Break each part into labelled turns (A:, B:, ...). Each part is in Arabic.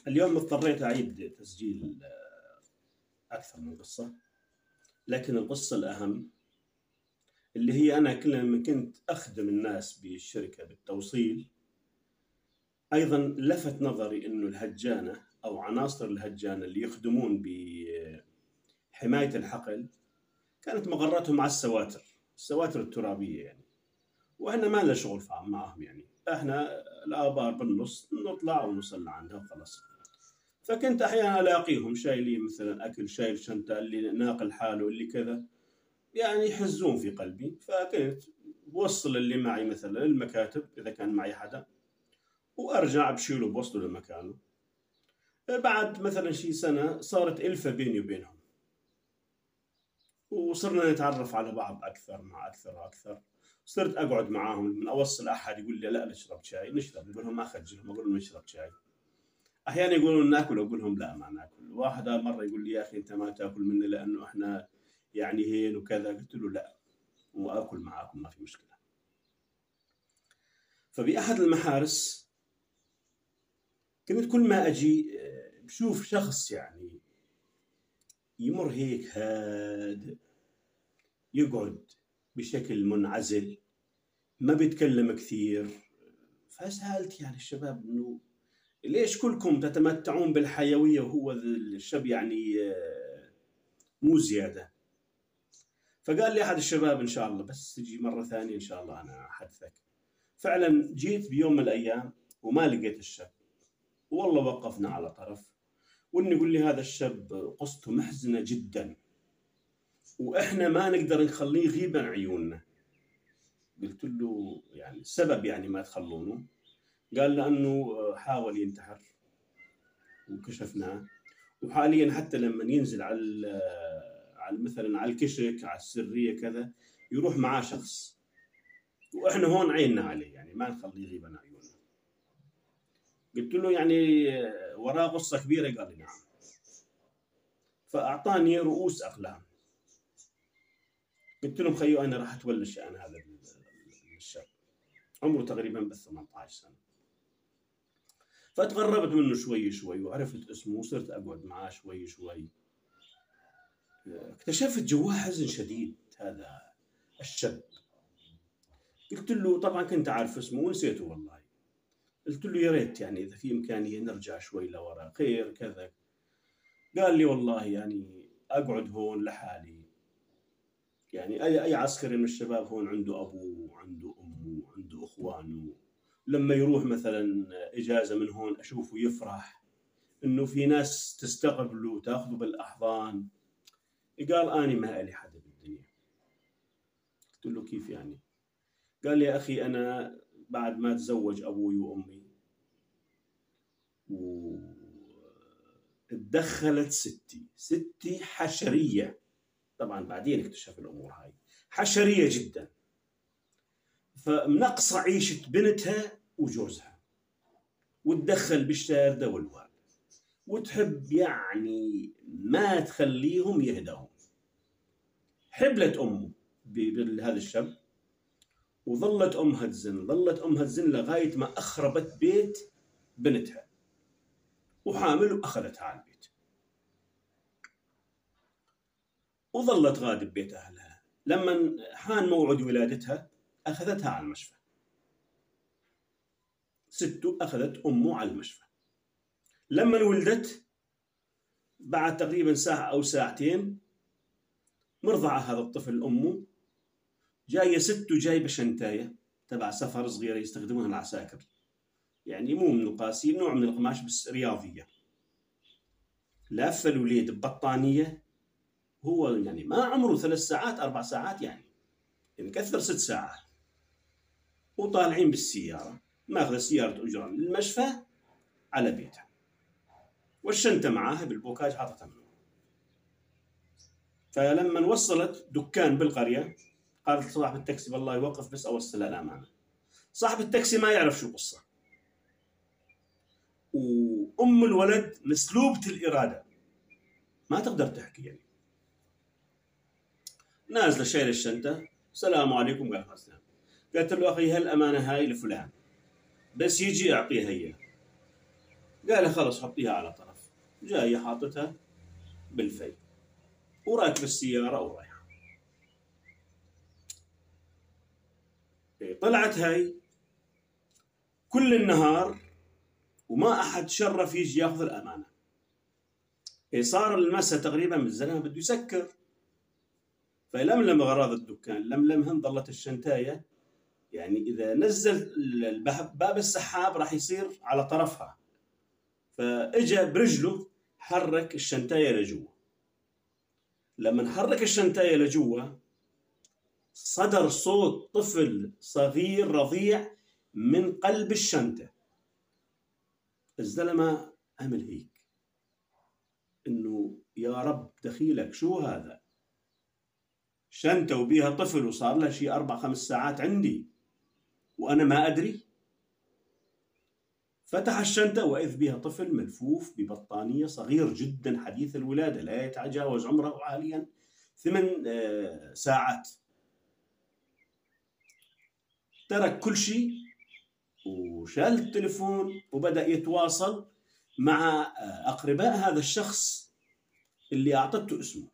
A: اليوم اضطريت أعيد تسجيل أكثر من قصة، لكن القصة الأهم اللي هي أنا كل ما كنت أخدم الناس بالشركة بالتوصيل، أيضا لفت نظري أنه الهجانة أو عناصر الهجانة اللي يخدمون بحماية الحقل كانت مغرتهم على السواتر الترابية يعني، وإحنا ما لنا شغل معهم يعني، إحنا الآبار بالنص نطلع ونوصل عندها وخلاص. فكنت أحيانا ألاقيهم شايلين مثلا أكل، شايل شنطة، اللي ناقل حاله، اللي كذا، يعني يحزون في قلبي. فكنت بوصل اللي معي مثلا المكاتب إذا كان معي حدا، وأرجع بشيله بوصله لمكانه. بعد مثلا شي سنة صارت ألفة بيني وبينهم، وصرنا نتعرف على بعض أكثر مع أكثر وأكثر. صرت أقعد معاهم، من أوصل أحد يقول لي لا نشرب شاي، نشرب، نقول لهم ما أخجلهم، أقول لهم نشرب شاي. احيانا يقولون ناكل، اقول لهم لا ما ناكل. واحد مره يقول لي يا اخي انت ما تاكل مني لانه احنا يعني هين وكذا، قلت له لا، واكل معاكم ما في مشكله. فباحد المحارس كنت كل ما اجي بشوف شخص يعني يمر هيك هادئ، يقعد بشكل منعزل، ما بيتكلم كثير. فسالت يعني الشباب انه ليش كلكم تتمتعون بالحيويه وهو الشاب يعني مو زياده؟ فقال لي أحد الشباب إن شاء الله بس تجي مرة ثانية إن شاء الله أنا أحدثك. فعلا جيت بيوم من الأيام وما لقيت الشاب، والله وقفنا على طرف، وإنه يقول لي هذا الشاب قصته محزنة جدا، وإحنا ما نقدر نخليه يغيب عن عيوننا. قلت له يعني السبب يعني ما تخلونه؟ قال لأنه حاول ينتحر وكشفناه، وحاليا حتى لما ينزل على مثلا على الكشك، على السرية كذا، يروح معاه شخص، واحنا هون عيننا عليه يعني ما نخليه يغيب عن عيوننا. قلت له يعني وراه قصه كبيره؟ قال لي نعم. فاعطاني رؤوس اقلام. قلت لهم خيو انا راح اتولى شان هذا الشاب، عمره تقريبا بس 18 سنه. فتقربت منه شوي شوي وعرفت اسمه وصرت اقعد معاه شوي شوي. اكتشفت جواه حزن شديد هذا الشاب. قلت له طبعا كنت عارف اسمه ونسيته والله. قلت له يا ريت يعني اذا في امكانيه نرجع شوي لورا، خير كذا. قال لي والله يعني اقعد هون لحالي، يعني اي عسكري من الشباب هون عنده ابوه وعنده امه وعنده اخوانه، لما يروح مثلا اجازه من هون اشوفه يفرح انه في ناس تستقبله وتاخذه بالاحضان. قال اني ما الي حدا بالدنيا. قلت له كيف يعني؟ قال لي يا اخي انا بعد ما تزوج ابوي وامي وتدخلت ستي حشريه، طبعا بعدين اكتشف الامور هاي، حشريه جدا، فمنقصه عيشه بنتها وجوزها، وتدخل بالشارده والوالد، وتحب يعني ما تخليهم يهدون. حبلت امه بهذا الشاب، وظلت امها تزن، ظلت امها تزن لغايه ما اخربت بيت بنتها، وحامل واخذتها على البيت، وظلت غادة ببيت اهلها. لما حان موعد ولادتها اخذتها على المشفى. سته اخذت امه على المشفى. لما ولدت بعد تقريبا ساعة أو ساعتين مرضعة هذا الطفل أمه، جاية ست وجايبة شنتاية تبع سفر صغيرة يستخدمونها العساكر، يعني مو من القاسي، نوع من القماش بس رياضية، لافة الوليد ببطانية. هو يعني ما عمره 3 ساعات 4 ساعات، يعني كثر 6 ساعات، وطالعين بالسيارة، ماخذ سيارة أجرة من المشفى على بيتها، والشنطة معاها بالبوكاج حاطتها منه. فلما وصلت دكان بالقرية قالت صاحب التاكسي والله يوقف بس أوصلها الأمانة. صاحب التاكسي ما يعرف شو قصة، وأم الولد مسلوبة الإرادة ما تقدر تحكي يعني. نازلة شايلة الشنطة، السلام عليكم، قال السلام. قالت له أخي هالأمانة هاي لفلان، بس يجي أعطيها إياه. قال لي خلص حطيها على طرف. جاي حاطتها بالفي وراكب السيارة ورايح. طلعت هاي كل النهار وما أحد شرف يجي ياخذ الأمانة. صار المسا تقريبا من الزلمة بده يسكر، فلملم أغراض الدكان، لملمهم، ظلت الشنتاية يعني إذا نزل باب السحاب راح يصير على طرفها. فإجا برجله حرك الشنتاية لجوا. لما حرك الشنتاية لجوا صدر صوت طفل صغير رضيع من قلب الشنطة. الزلمة عمل هيك إنه يا رب دخيلك شو هذا؟ شنطة وبيها طفل وصار لها شي 4-5 ساعات عندي وأنا ما أدري. فتح الشنطة وإذ بها طفل ملفوف ببطانية، صغير جدا حديث الولادة لا يتجاوز عمره حاليا 8 ساعات. ترك كل شيء وشال التليفون وبدأ يتواصل مع أقرباء هذا الشخص اللي أعطته اسمه.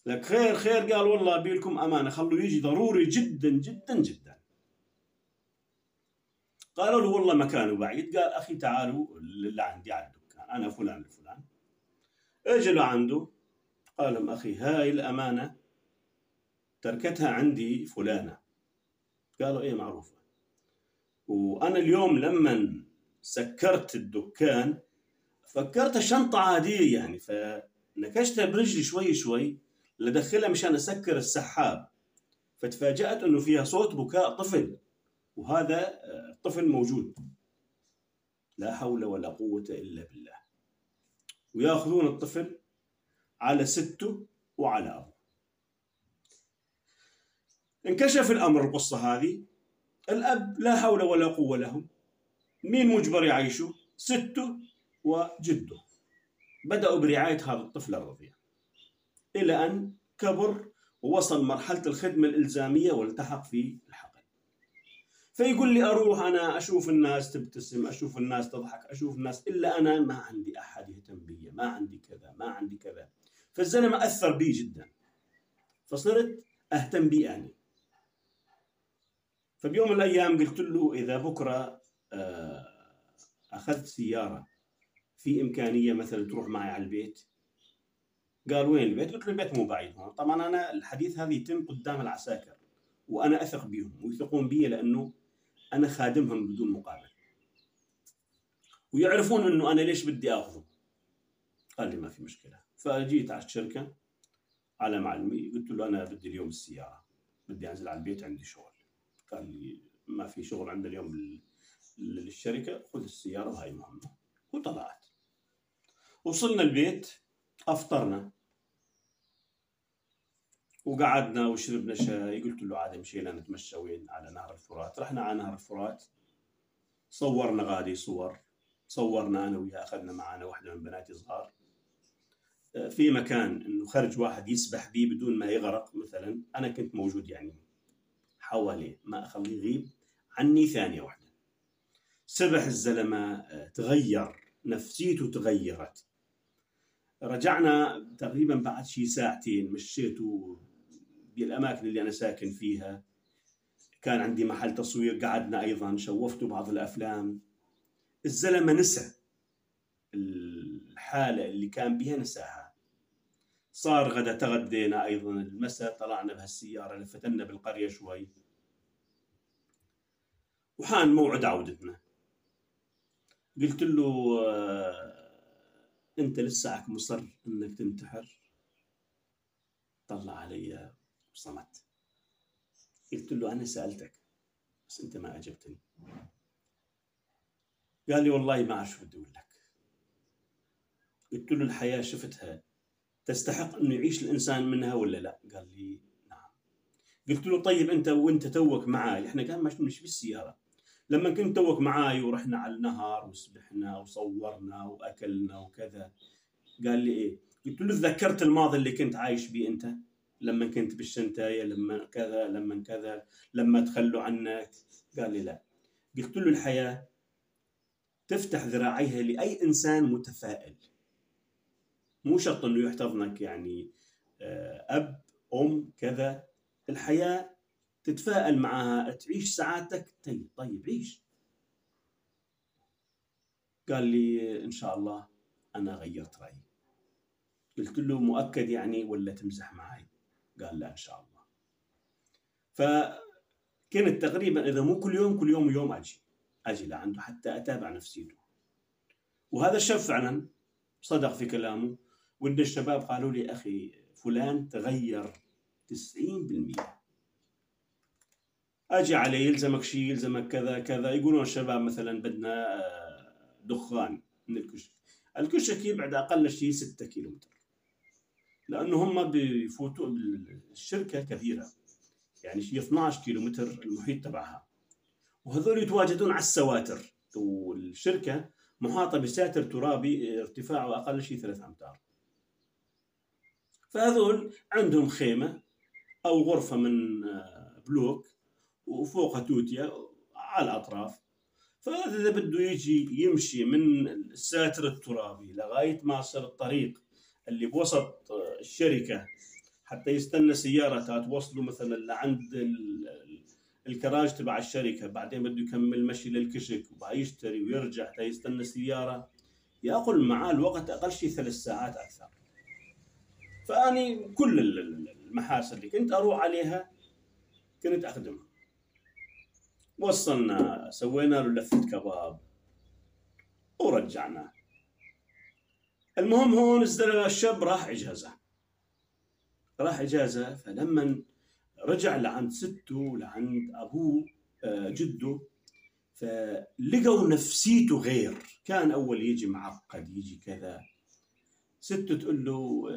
A: لك خير خير، قال والله أبي لكم أمانة، خلوا يجي ضروري جدا جدا جدا. قالوا له والله مكانه بعيد. قال أخي تعالوا اللي عندي على الدكان، أنا فلان الفلان. اجوا عنده قال لهم أخي هاي الأمانة تركتها عندي فلانة. قالوا إيه معروفة. وأنا اليوم لما سكرت الدكان فكرت شنطة عادية يعني، فنكشتها برجلي شوي شوي لدخلها مشان أسكر السحاب، فتفاجأت أنه فيها صوت بكاء طفل، وهذا الطفل موجود. لا حول ولا قوة إلا بالله. ويأخذون الطفل على سته وعلى أبوه. انكشف الأمر القصة هذه. الأب لا حول ولا قوة له، مين مجبر يعيشه؟ سته وجده. بدأوا برعاية هذا الطفل الرضيع إلى أن كبر ووصل مرحلة الخدمة الإلزامية والتحق في الحقل. فيقول لي أروح أنا أشوف الناس تبتسم، أشوف الناس تضحك، أشوف الناس، إلا أنا ما عندي أحد يهتم بي، ما عندي كذا، ما عندي كذا. فالزلمة أثر بي جدا، فصرت أهتم بي أنا. فبيوم من الأيام قلت له إذا بكرة أخذت سيارة في إمكانية مثلا تروح معي على البيت. قال وين البيت؟ قلت له البيت مو بعيد هون. طبعا أنا الحديث هذا يتم قدام العساكر وأنا أثق بيهم ويثقون بي لأنه أنا خادمهم بدون مقابل ويعرفون أنه أنا ليش بدي أخذه. قال لي ما في مشكلة. فجيت على الشركة على معلمي قلت له أنا بدي اليوم السيارة، بدي أنزل على البيت عندي شغل. قال لي ما في شغل عندنا اليوم للشركة، خذ السيارة وهاي مهمة. وطلعت. وصلنا البيت، أفطرنا وقعدنا وشربنا شاي. قلت له عادي مشينا نتمشى وين؟ على نهر الفرات. رحنا على نهر الفرات، صورنا غادي صور، صورنا أنا وياه، أخذنا معنا واحدة من بناتي صغار في مكان إنه خرج واحد يسبح بيه بدون ما يغرق مثلا. أنا كنت موجود يعني حواليه، ما أخليه يغيب عني ثانية واحدة. سبح الزلمة، تغير نفسيته، تغيرت. رجعنا تقريبا بعد شي ساعتين، مشيته بالأماكن اللي أنا ساكن فيها. كان عندي محل تصوير، قعدنا أيضا، شوفته بعض الأفلام. الزلمة نسى الحالة اللي كان بها، نساها. صار غدا، تغدينا أيضا. المساء طلعنا بهالسيارة، لفتنا بالقرية شوي، وحان موعد عودتنا. قلت له أنت لساك مصر أنك تنتحر؟ طلع علي وصمت. قلت له أنا سألتك بس أنت ما أجبتني. قال لي والله ما أعرف بدي أقول لك. قلت له الحياة شفتها تستحق أنه يعيش الإنسان منها ولا لا؟ قال لي نعم. قلت له طيب أنت وأنت توك معاي، إحنا كان مش بالسيارة، لما كنت توك معاي ورحنا على النهر وسبحنا وصورنا وأكلنا وكذا. قال لي إيه؟ قلت له تذكرت الماضي اللي كنت عايش بيه أنت، لما كنت بالشنتاية، لما كذا، لما كذا، لما تخلوا عنك؟ قال لي لا. قلت له الحياة تفتح ذراعيها لأي إنسان متفائل. مو شرط إنه يحتضنك يعني أب أم كذا، الحياة تتفائل معها، تعيش سعادتك. طيب عيش. قال لي إن شاء الله. أنا غيرت رأيي. قلت له مؤكد يعني ولا تمزح معي؟ قال لا إن شاء الله. فكنت تقريبا إذا مو كل يوم، كل يوم ويوم أجي لعنده حتى أتابع نفسيته. وهذا الشاب فعلا صدق في كلامه. وإن الشباب قالوا لي أخي فلان تغير 90%. أجي عليه يلزمك شيء، يلزمك كذا كذا. يقولون الشباب مثلا بدنا دخان من الكشك. الكشك يبعد أقل شيء 6 كيلومتر، لأنه هم بيفوتوا الشركة كبيرة، يعني شيء 12 كيلومتر المحيط تبعها، وهذول يتواجدون على السواتر، والشركة محاطة بساتر ترابي ارتفاعه أقل شيء 3 أمتار. فهذول عندهم خيمة أو غرفة من بلوك وفوقها توتيا على الأطراف. فهذا إذا بده يجي يمشي من الساتر الترابي لغاية ما يصل الطريق اللي بوسط الشركة حتى يستنى سيارة توصله مثلا لعند الكراج تبع الشركة، بعدين بده يكمل مشي للكشك ويشتري ويرجع حتى يستنى سيارة، يأخذ معاه الوقت أقل شيء 3 ساعات أكثر. فأني كل المحاسن اللي كنت أروح عليها كنت أخدمها. وصلنا، سوينا له لفة كباب ورجعنا. المهم هون الزلمة الشاب راح إجازة. فلما رجع لعند سته لعند أبوه جده، فلقوا نفسيته غير. كان أول يجي معقد، يجي كذا. سته تقول له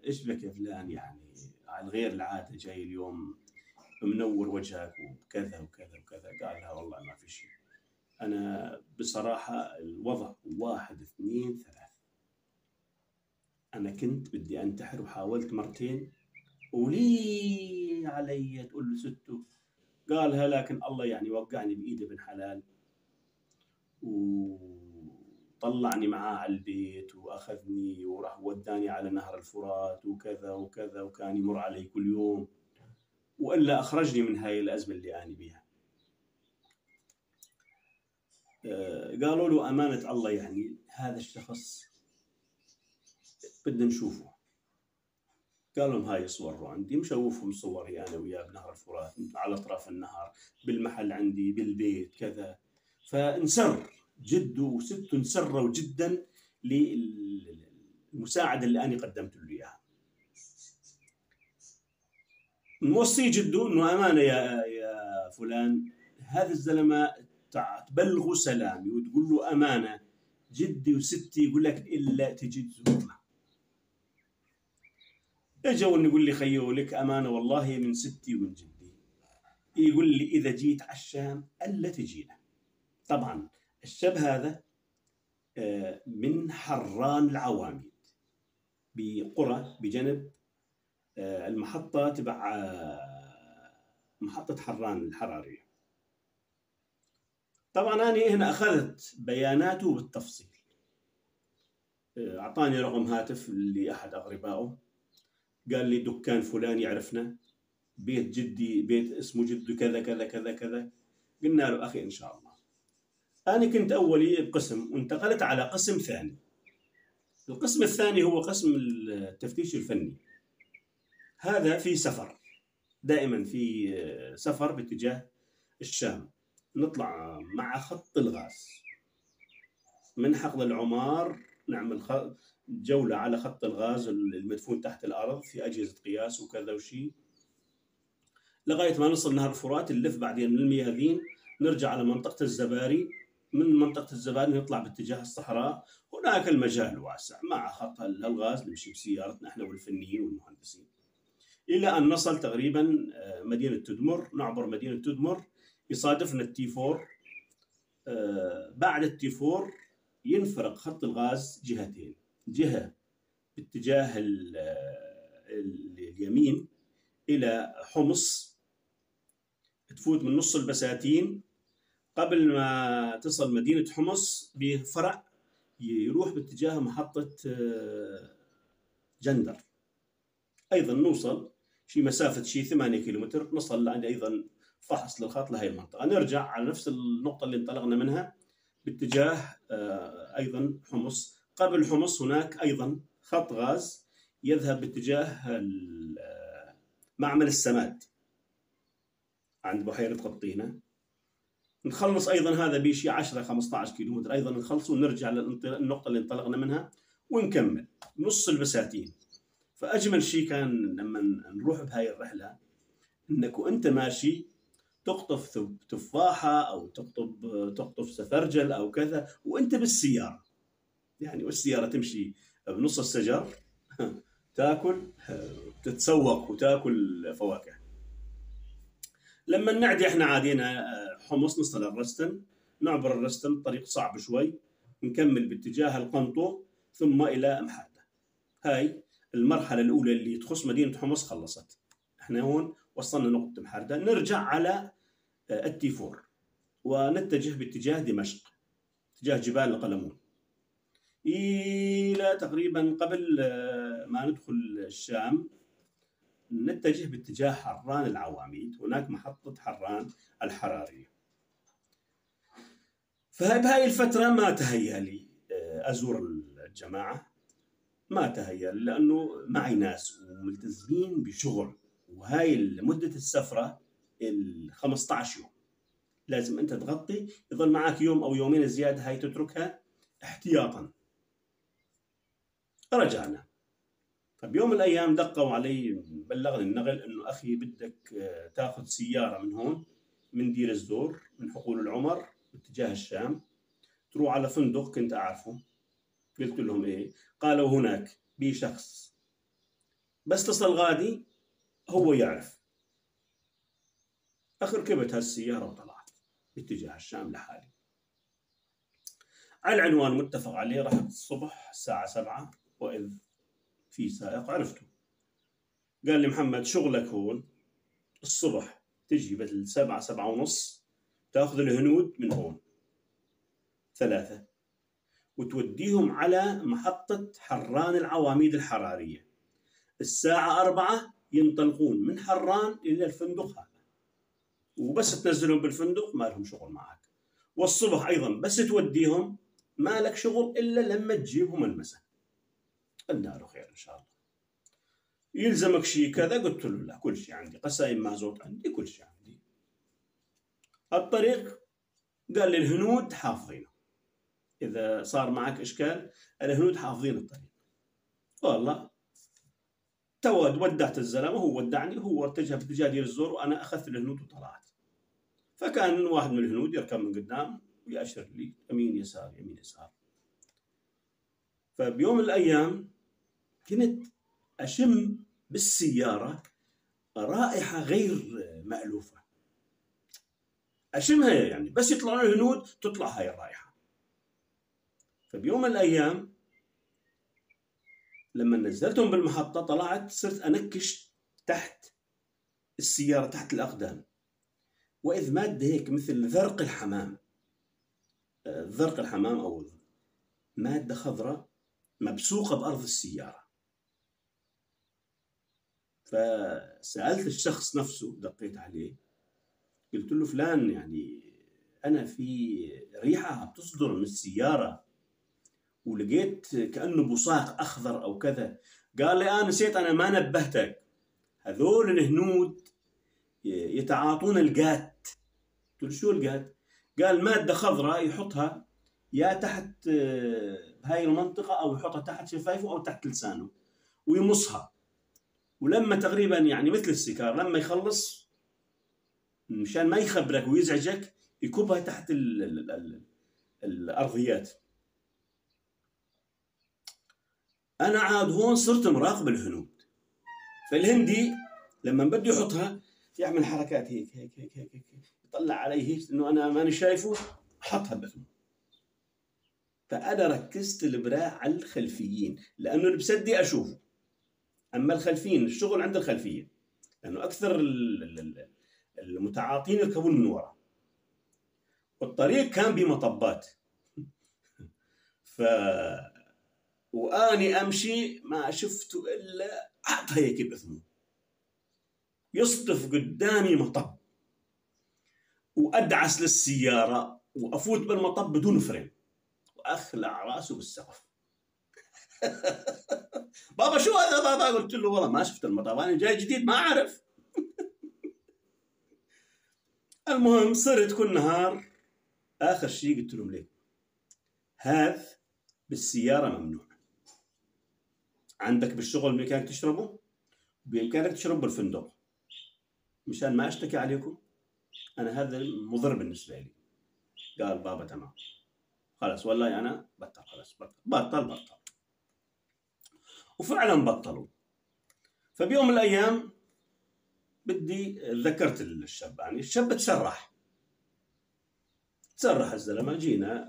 A: إيش بك يا فلان، يعني على غير العادة جاي اليوم منور وجهك وكذا وكذا وكذا. قال لها والله ما في شيء، أنا بصراحة الوضع 1 2 3. أنا كنت بدي أنتحر وحاولت مرتين ولي علي تقول له سته. قالها لكن الله يعني وقعني بإيده بن حلال وطلعني معاه على البيت وأخذني وراح وداني على نهر الفرات وكذا وكذا، وكان يمر علي كل يوم، وإلا أخرجني من هاي الأزمة اللي أنا بيها. قالوا له أمانة الله يعني هذا الشخص بدنا نشوفه. قال لهم هاي صوره عندي، مشوفهم صوري أنا وياه بنهر الفرات على أطراف النهر، بالمحل عندي، بالبيت كذا. فانسر جده وسته، انسروا جدا للمساعدة اللي أنا قدمت له إياها. نوصي جده إنه أمانة يا فلان، هذا الزلمة تبلغوا سلامي وتقول له أمانة جدي وستي يقول لك إلا تجي تزورنا. اجوا يقول لي خيو لك أمانة والله من ستي ومن جدي، يقول لي إذا جيت على الشام ألا تجينا. طبعا الشاب هذا من حران العواميد، بقرى بجنب المحطة تبع محطة حران الحرارية. طبعا أنا هنا أخذت بياناته بالتفصيل. أعطاني رقم هاتف لأحد أقربائه، قال لي دكان فلان يعرفنا، بيت جدي، بيت اسمه جده كذا كذا كذا كذا. قلنا له أخي إن شاء الله. أنا كنت أولي بقسم وانتقلت على قسم ثاني. القسم الثاني هو قسم التفتيش الفني. هذا في سفر، دائما في سفر باتجاه الشام. نطلع مع خط الغاز من حقل العمار، نعمل جولة على خط الغاز المدفون تحت الأرض في أجهزة قياس وكذا وشي، لغاية ما نصل نهر الفرات، نلف بعدين من الميادين نرجع على منطقة الزباري. من منطقة الزباري نطلع باتجاه الصحراء. هناك المجال واسع، مع خط الغاز نمشي بسيارتنا احنا والفنيين والمهندسين إلى أن نصل تقريبا مدينة تدمر. نعبر مدينة تدمر، يصادفنا التي 4. بعد التي 4 ينفرق خط الغاز جهتين، جهة باتجاه اليمين إلى حمص، تفوت من نص البساتين قبل ما تصل مدينة حمص بفرع يروح باتجاه محطة جندر، أيضا نوصل شي مسافة شي 8 كيلومتر، نصل عند أيضا فحص للخط لهي المنطقة، نرجع على نفس النقطة اللي انطلقنا منها باتجاه أيضا حمص. قبل حمص هناك أيضا خط غاز يذهب باتجاه معمل السماد عند بحيرة قطينة، نخلص أيضا هذا بشي 10-15 كيلومتر، أيضا نخلص ونرجع للنقطة اللي انطلقنا منها ونكمل نص البساتين. فأجمل شيء كان لما نروح بهاي الرحلة إنك وأنت ماشي تقطف تفاحة أو تقطف سفرجل أو كذا وأنت بالسيارة، يعني والسيارة تمشي بنص الشجر تاكل، تتسوق وتاكل فواكه. لما نعدي احنا عادينا حمص نصل الرستن، نعبر الرستن طريق صعب شوي، نكمل باتجاه القنطو ثم إلى محادة. هاي المرحلة الأولى اللي تخص مدينة حمص خلصت، احنا هون وصلنا نقطة محردة، نرجع على التيفور ونتجه باتجاه دمشق، اتجاه جبال القلمون، إلى تقريبا قبل ما ندخل الشام نتجه باتجاه حران العواميد، هناك محطة حران الحرارية. فبهاي الفترة ما تهيأ لي أزور الجماعة، ما تهيأ لأنه معي ناس وملتزمين بشغل، وهاي مدة السفرة 15 يوم لازم أنت تغطي، يظل معك يوم أو يومين زيادة هاي تتركها احتياطا. رجعنا، فبيوم من الأيام دقوا علي، بلغني النقل إنه أخي بدك تاخذ سيارة من هون من دير الزور من حقول العمر باتجاه الشام، تروح على فندق كنت أعرفه. قلت لهم إيه؟ قالوا هناك بي شخص بس تصل غادي هو يعرف. أخي ركبت هالسيارة وطلعت باتجاه الشام لحالي. على العنوان متفق عليه رحت الصبح الساعة 7، وإذ في سائق عرفته قال لي محمد شغلك هون الصبح تجي بال7 7:30 تاخذ الهنود من هون 3 وتوديهم على محطة حران العواميد الحرارية، الساعة 4 ينطلقون من حران إلى الفندق هذا، وبس تنزلهم بالفندق ما لهم شغل معك، والصبح أيضا بس توديهم ما لك شغل إلا لما تجيبهم المساء. النار خير إن شاء الله. يلزمك شيء كذا؟ قلت له لا، كل شيء عندي، قسائم مازوت عندي، كل شيء عندي. الطريق قال لي الهنود حافظينه، إذا صار معك إشكال الهنود حافظين الطريق. والله ودعت الزلمة، هو ودعني، هو اتجه باتجاه دير الزور وأنا أخذت الهنود وطلعت. فكان واحد من الهنود يركب من قدام ويأشر لي يمين يسار يمين يسار. فبيوم من الأيام كنت أشم بالسيارة رائحة غير مألوفة، أشمها يعني بس يطلعون الهنود تطلع هاي الرائحة. فبيوم من الأيام لما نزلتهم بالمحطة طلعت صرت أنكش تحت السيارة تحت الأقدام، وإذ مادة هيك مثل ذرق الحمام، ذرق الحمام أو مادة خضراء مبسوقة بأرض السيارة. فسألت الشخص نفسه، دقيت عليه قلت له فلان يعني أنا في ريحة بتصدر من السيارة ولقيت كأنه بصاق أخضر أو كذا. قال لي نسيت، أنا ما نبهتك، هذول الهنود يتعاطون القات. قلت له شو القات؟ قال مادة خضراء يحطها يا تحت هاي المنطقة أو يحطها تحت شفايفه أو تحت لسانه ويمصها، ولما تقريبا يعني مثل السكر لما يخلص مشان ما يخبرك ويزعجك يكبها تحت الأرضيات. أنا عاد هون صرت مراقب الهنود، فالهندي لما بده يحطها يعمل حركات هيك هيك هيك هيك, هيك. يطلع علي هيك إنه أنا ماني شايفه، حطها بفمه. فأنا ركزت البراء على الخلفيين لأنه اللي بسدي أشوفه، أما الخلفيين الشغل عند الخلفيين، لأنه أكثر المتعاطين يركبون من وراء. والطريق كان بمطبات. ف واني امشي ما شفته الا اعطى هيك بثمه يصدف قدامي مطب، وادعس للسياره وافوت بالمطب بدون فريم واخلع راسه بالسقف. بابا شو هذا بابا؟ قلت له والله ما شفت المطب، انا جاي جديد ما اعرف. المهم صرت كل نهار، اخر شيء قلت لهم ليه هذا بالسياره ممنوع، عندك بالشغل بامكانك تشربه، بامكانك تشرب بالفندق، مشان ما اشتكي عليكم، انا هذا مضر بالنسبه لي. قال بابا تمام خلاص والله انا بطل، خلاص بطل. وفعلا بطلوا. فبيوم من الايام بدي ذكرت الشاب، يعني الشاب تسرح الزلمه، جينا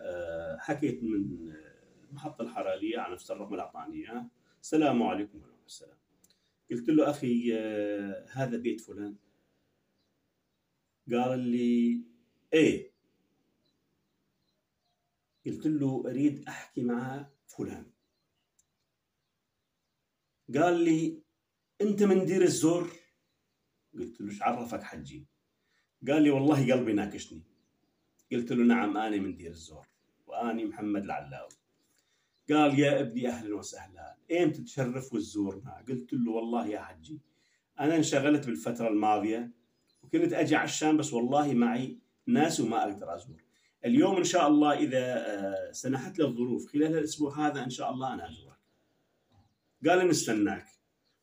A: حكيت من المحطه الحراريه على نفس الرقم اللي اعطاني اياه، السلام عليكم ورحمه السلام. قلت له اخي هذا بيت فلان؟ قال لي ايه. قلت له اريد احكي مع فلان. قال لي انت من دير الزور؟ قلت له ايش عرفك حجي؟ قال لي والله قلبي ناكشني. قلت له نعم انا من دير الزور واني محمد العلاوي. قال يا ابني اهلا وسهلا، ايمتى تشرف وتزورنا؟ قلت له والله يا حجي انا انشغلت بالفتره الماضيه وكنت اجي على الشام، بس والله معي ناس وما اقدر ازور. اليوم ان شاء الله اذا سنحت لي الظروف خلال الاسبوع هذا ان شاء الله انا ازورك. قال نستناك.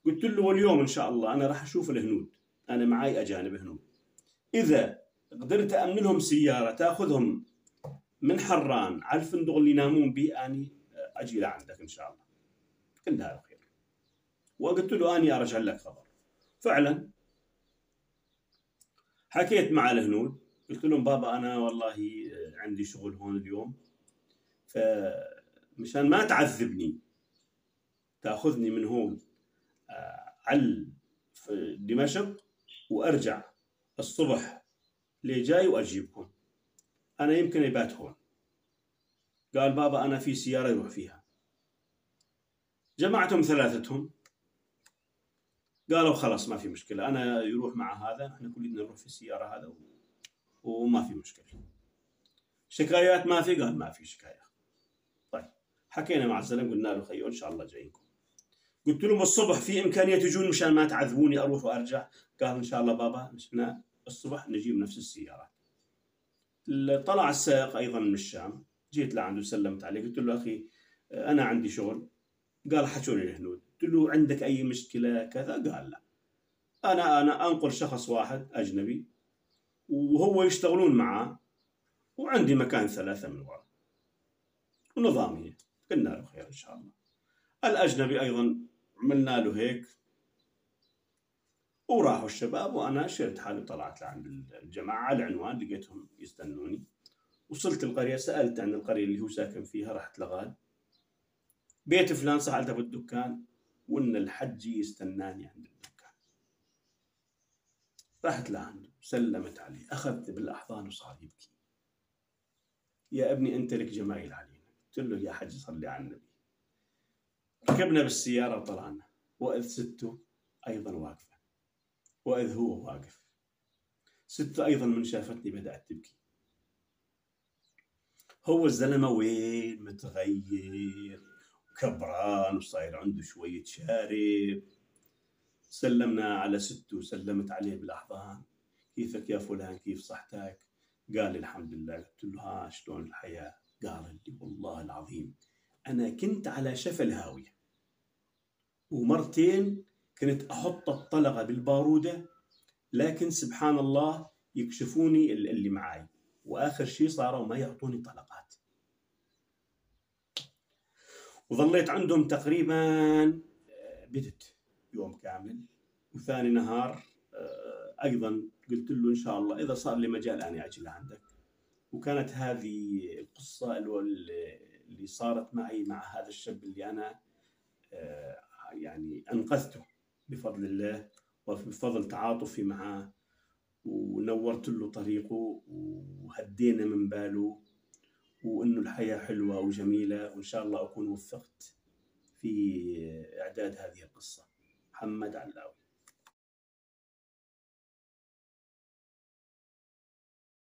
A: قلت له واليوم ان شاء الله انا راح اشوف الهنود، انا معي اجانب هنود، اذا قدرت امن لهم سياره تاخذهم من حران على الفندق اللي ينامون به اني اجي لعندك ان شاء الله. كلها على خير. وقلت له اني ارجع لك خبر. فعلا حكيت مع الهنود، قلت لهم بابا انا والله عندي شغل هون اليوم، فمشان ما تعذبني تاخذني من هون على دمشق وارجع الصبح لي جاي واجيبكم، انا يمكن ابات هون. قال بابا انا في سياره يروح فيها. جمعتهم ثلاثتهم، قالوا خلاص ما في مشكله، انا يروح مع هذا، احنا كلنا نروح في السياره هذا وما في مشكله. شكايات ما في؟ قال ما في شكايه. طيب حكينا مع الزلمه قلنا له خيو ان شاء الله جايكم. قلت لهم الصبح في امكانيه تجون مشان ما تعذبوني اروح وارجع؟ قال ان شاء الله بابا نحن الصبح نجيب نفس السيارات. طلع السائق ايضا من الشام، جيت لعنده سلمت عليه قلت له اخي انا عندي شغل. قال حشوني الهنود. قلت له عندك اي مشكله كذا؟ قال لا، انا انقل شخص واحد اجنبي وهو يشتغلون معاه وعندي مكان ثلاثه من ورا ونظاميه. قلنا له خير ان شاء الله. الاجنبي ايضا عملنا له هيك وراحوا الشباب، وانا شلت حالي وطلعت لعند الجماعه على العنوان، لقيتهم يستنوني. وصلت القريه، سالت عن القريه اللي هو ساكن فيها، رحت لغاد بيت فلان، سالته بالدكان وان الحجي يستناني عند الدكان. رحت لعنده سلمت عليه، اخذت بالاحضان وصار يبكي. يا ابني انت لك جمايل علينا. قلت له يا حجي صلي على النبي. ركبنا بالسياره وطلعنا، واذ سته ايضا واقفه، واذ هو واقف. سته ايضا من شافتني بدات تبكي. هو الزلمه وين متغير وكبران وصاير عنده شويه شارب. سلمنا على سته وسلمت عليه بالاحضان، كيفك يا فلان، كيف صحتك؟ قال لي الحمد لله. قلت له ها شلون الحياه؟ قال لي والله العظيم انا كنت على شفا الهاويه، ومرتين كنت احط الطلقه بالباروده، لكن سبحان الله يكشفوني اللي معاي، واخر شيء صاروا ما يعطوني طلقات. وظليت عندهم تقريبا بدت يوم كامل. وثاني نهار ايضا قلت له ان شاء الله اذا صار لي مجال اني اجي لعندك. وكانت هذه القصه اللي صارت معي مع هذا الشاب اللي انا يعني انقذته بفضل الله وبفضل تعاطفي معه ونورت له طريقه وهدينا من باله، وإنه الحياة حلوة وجميلة، وإن شاء الله أكون وفقت في إعداد هذه القصة. محمد علاوي.